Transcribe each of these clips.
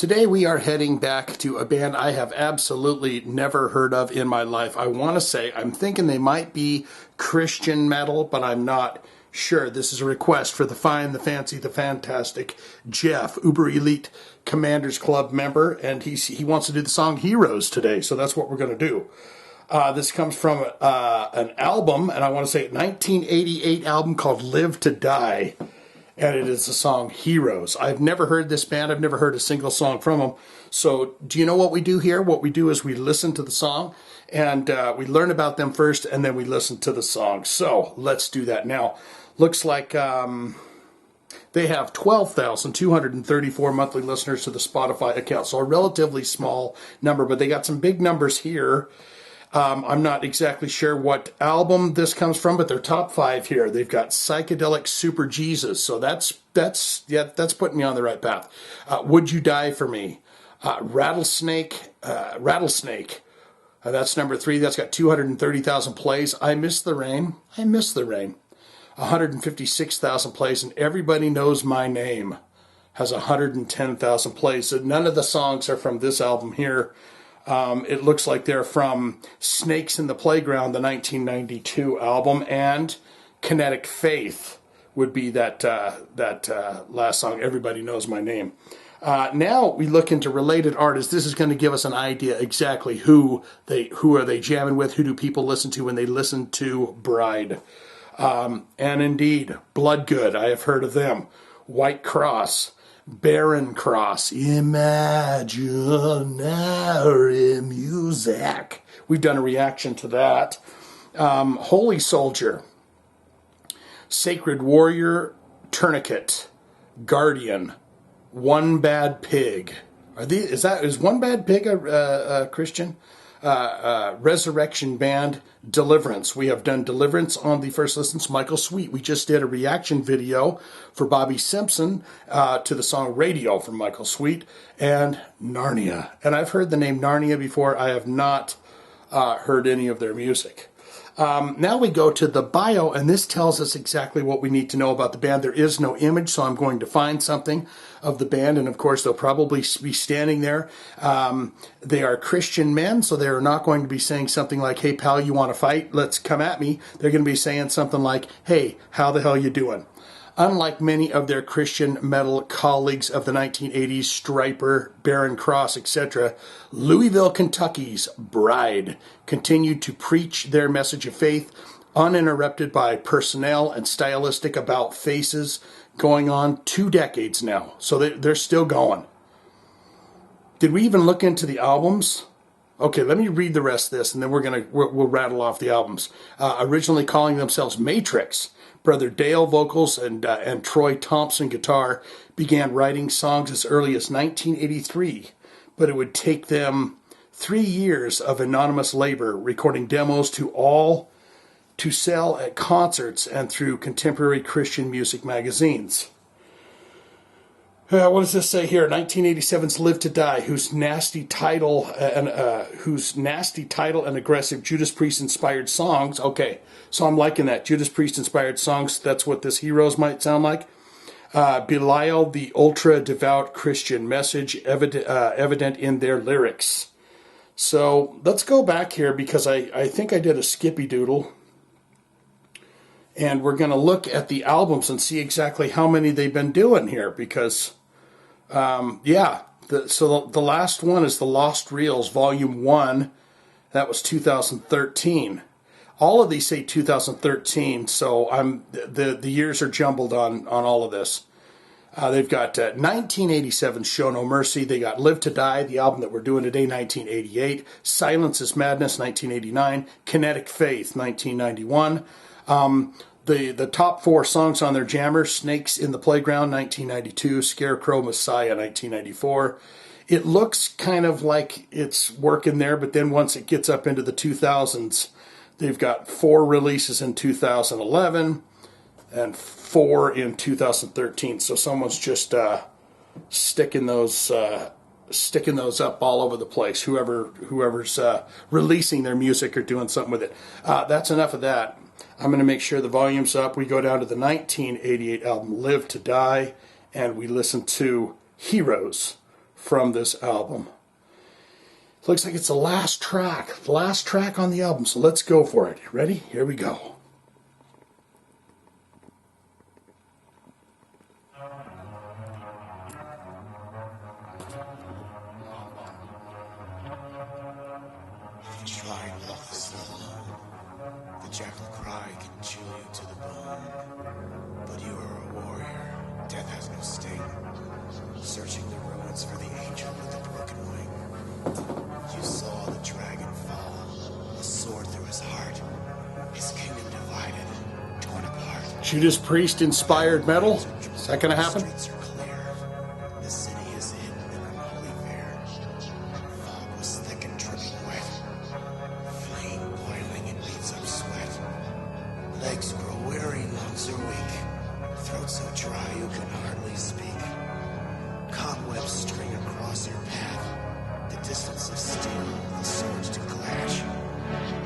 Today we are heading back to a band I have absolutely never heard of in my life. I want to say, I'm thinking they might be Christian metal, but I'm not sure. This is a request for the fine, the fancy, the fantastic Jeff, Uber Elite Commanders Club member, and he wants to do the song Heroes today, so that's what we're going to do. This comes from an album, and I want to say 1988 album called Live to Die. And it is the song Heroes. I've never heard this band. I've never heard a single song from them. So do you know what we do here? What we do is we listen to the song, and we learn about them first, and then we listen to the song. So let's do that now. Looks like they have 12,234 monthly listeners to the Spotify account. So a relatively small number, but they got some big numbers here. I'm not exactly sure what album this comes from, but they're top 5 here. They've got Psychedelic Super Jesus, so that's putting me on the right path. Would You Die for Me? Rattlesnake. That's number 3. That's got 230,000 plays. I Miss the Rain. 156,000 plays, and Everybody Knows My Name has 110,000 plays. So none of the songs are from this album here. It looks like they're from Snakes in the Playground, the 1992 album, and Kinetic Faith would be that last song, Everybody Knows My Name. Now we look into related artists. This is going to give us an idea exactly who are they jamming with, who do people listen to when they listen to Bride. And indeed, Bloodgood, I have heard of them. White Cross. Barren Cross, Imaginary Music. We've done a reaction to that. Holy Soldier, Sacred Warrior, Tourniquet, Guardian, One Bad Pig. Is One Bad Pig a Christian? Resurrection Band, Deliverance. We have done Deliverance on the first listens. Michael Sweet. We just did a reaction video for Bobby Simpson to the song Radio from Michael Sweet, and Narnia. And I've heard the name Narnia before. I have not heard any of their music. Now we go to the bio, and this tells us exactly what we need to know about the band. There is no image, so I'm going to find something of the band, and of course they'll probably be standing there. They are Christian men, so they're not going to be saying something like, "Hey pal, you want to fight? Let's come at me." They're going to be saying something like, "Hey, how the hell you doing?" Unlike many of their Christian metal colleagues of the 1980s, Stryper, Barren Cross, etc., Louisville, Kentucky's Bride continued to preach their message of faith, uninterrupted by personnel and stylistic about faces, going on 2 decades now. So they're still going. Did we even look into the albums? Okay, let me read the rest of this, and then we'll rattle off the albums. Originally calling themselves Matrix, Brother Dale vocals and Troy Thompson guitar began writing songs as early as 1983, but it would take them 3 years of anonymous labor, recording demos to sell at concerts and through contemporary Christian music magazines. What does this say here? 1987's "Live to Die," whose nasty title and aggressive Judas Priest inspired songs. Okay, so I'm liking that. Judas Priest inspired songs. That's what this Heroes might sound like. Belial the ultra devout Christian message evident in their lyrics. So let's go back here, because I think I did a skippy doodle. And we're going to look at the albums and see exactly how many they've been doing here, because the last one is the Lost Reels, Volume 1. That was 2013. All of these say 2013, so the years are jumbled on all of this. They've got 1987's Show No Mercy. They got Live to Die, the album that we're doing today, 1988. Silence is Madness, 1989. Kinetic Faith, 1991. The top 4 songs on their jammer: Snakes in the Playground, 1992, Scarecrow Messiah, 1994. It looks kind of like it's working there, but then once it gets up into the 2000s, they've got 4 releases in 2011 and 4 in 2013. So someone's just sticking those up all over the place. Whoever's releasing their music or doing something with it. That's enough of that. I'm going to make sure the volume's up. We go down to the 1988 album Live to Die, and we listen to Heroes from this album. Looks like it's the last track on the album, so let's go for it. Ready? Here we go. Try and walk this alone. The jackal cry can chill you to the bone. But you are a warrior. Death has no sting. Searching the ruins for the angel with the broken wing. You saw the dragon fall, a sword through his heart. His kingdom divided, torn apart. Judas Priest inspired metal? Is that gonna happen? The streets are clear. The city is hidden in unholy fair. Fog was thick and dripping wet. Flame boiling in beads of sweat. Legs grow weary, lungs are weak. Throat so dry you can hardly speak. Cobwebs string across your path. The distance of steel, the swords to clash.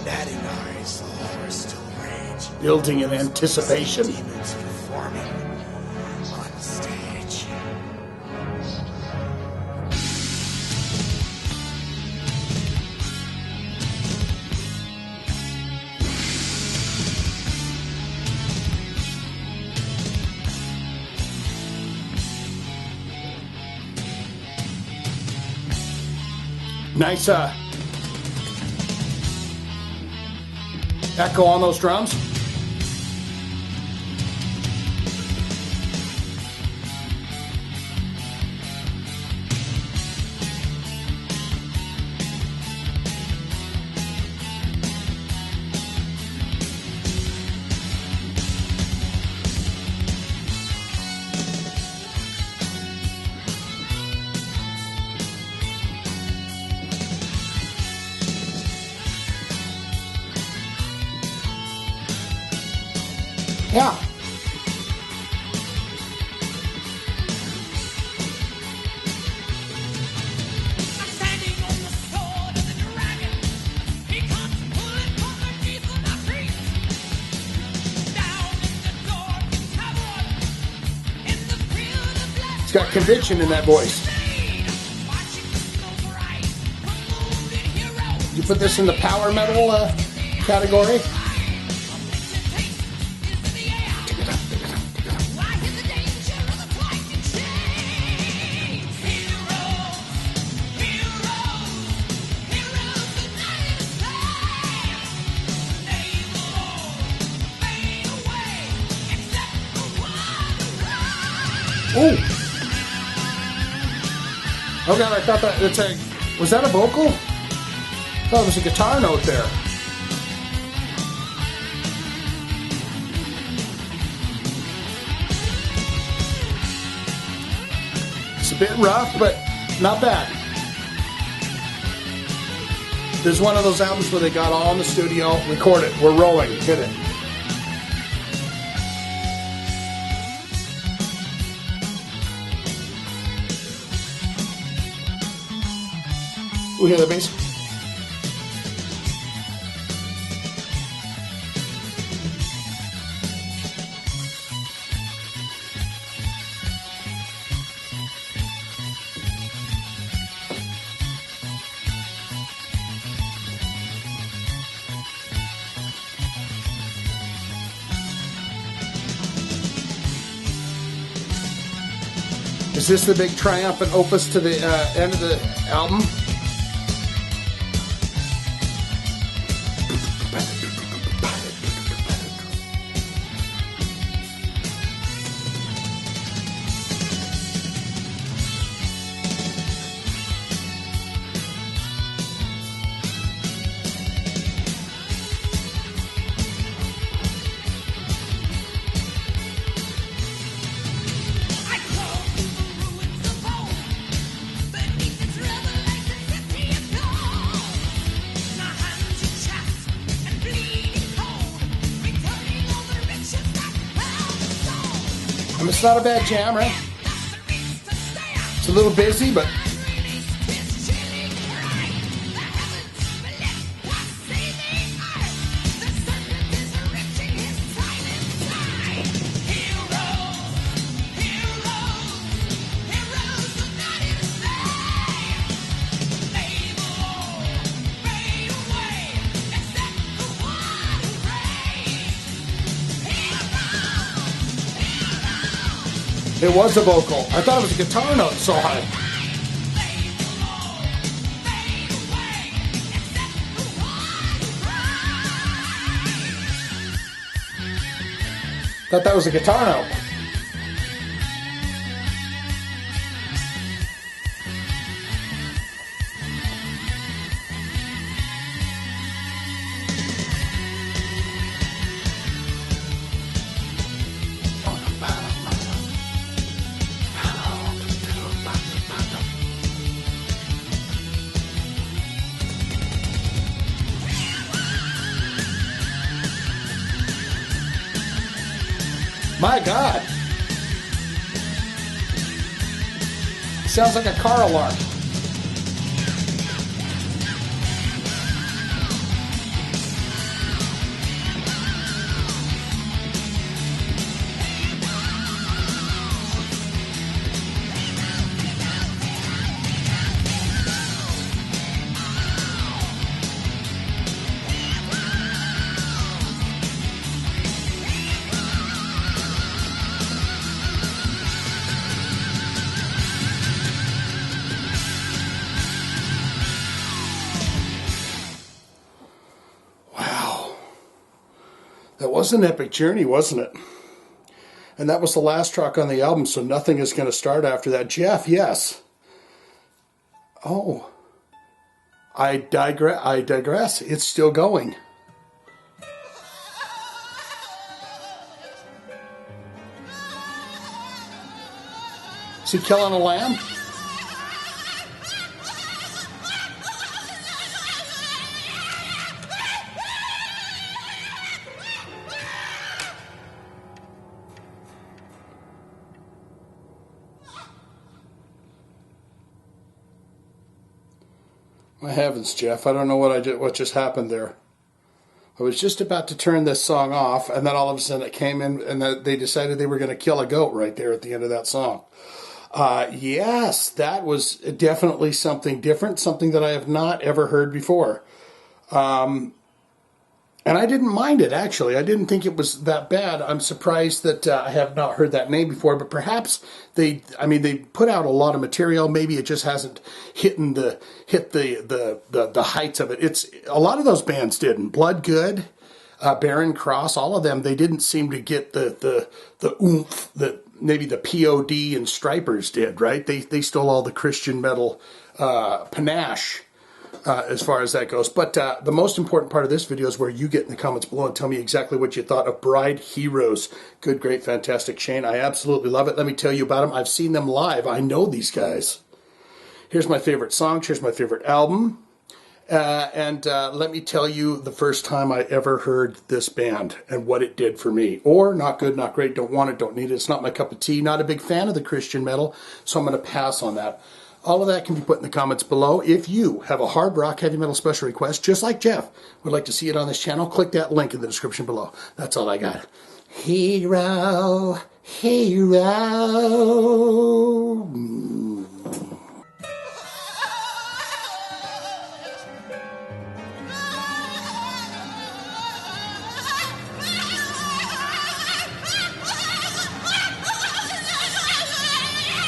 Batting eyes, the horror still rage. Building in anticipation. Demons performing on stage. Nice echo on those drums. Yeah. It's got conviction in that voice. You put this in the power metal category? Ooh. Oh god, I thought that it's a... Was that a vocal? I thought it was a guitar note there. It's a bit rough, but not bad. There's one of those albums where they got all in the studio, record it, we're rolling, hit it. We hear the bass. Is this the big triumphant opus to the end of the album? I mean, it's not a bad jam, right? It's a little busy, but... It was a vocal. I thought it was a guitar note so high. Thought that was a guitar note. My God. Sounds like a car alarm. That was an epic journey, wasn't it? And that was the last track on the album, so nothing is going to start after that. Jeff, yes. Oh, I digress. It's still going. Is he killing a lamb? My heavens, Jeff, I don't know what just happened there. I was just about to turn this song off, and then all of a sudden it came in, and they decided they were going to kill a goat right there at the end of that song. Yes, that was definitely something different, something that I have not ever heard before. And I didn't mind it, actually. I didn't think it was that bad. I'm surprised that I have not heard that name before, but perhaps they put out a lot of material. Maybe it just hasn't hit the heights of it. It's a lot of those bands didn't. Blood Good, Barren Cross, all of them, they didn't seem to get the oomph that maybe the POD and Stripers did, right? They stole all the Christian metal panache. As far as that goes. But the most important part of this video is where you get in the comments below and tell me exactly what you thought of Bride Heores. Good, great, fantastic, Shane. I absolutely love it. Let me tell you about them. I've seen them live. I know these guys. Here's my favorite song. Here's my favorite album. And let me tell you the first time I ever heard this band and what it did for me. Or not good, not great, don't want it, don't need it. It's not my cup of tea. Not a big fan of the Christian metal, so I'm going to pass on that. All of that can be put in the comments below. If you have a hard rock, heavy metal special request, just like Jeff, would like to see it on this channel, click that link in the description below. That's all I got. Hero, hero.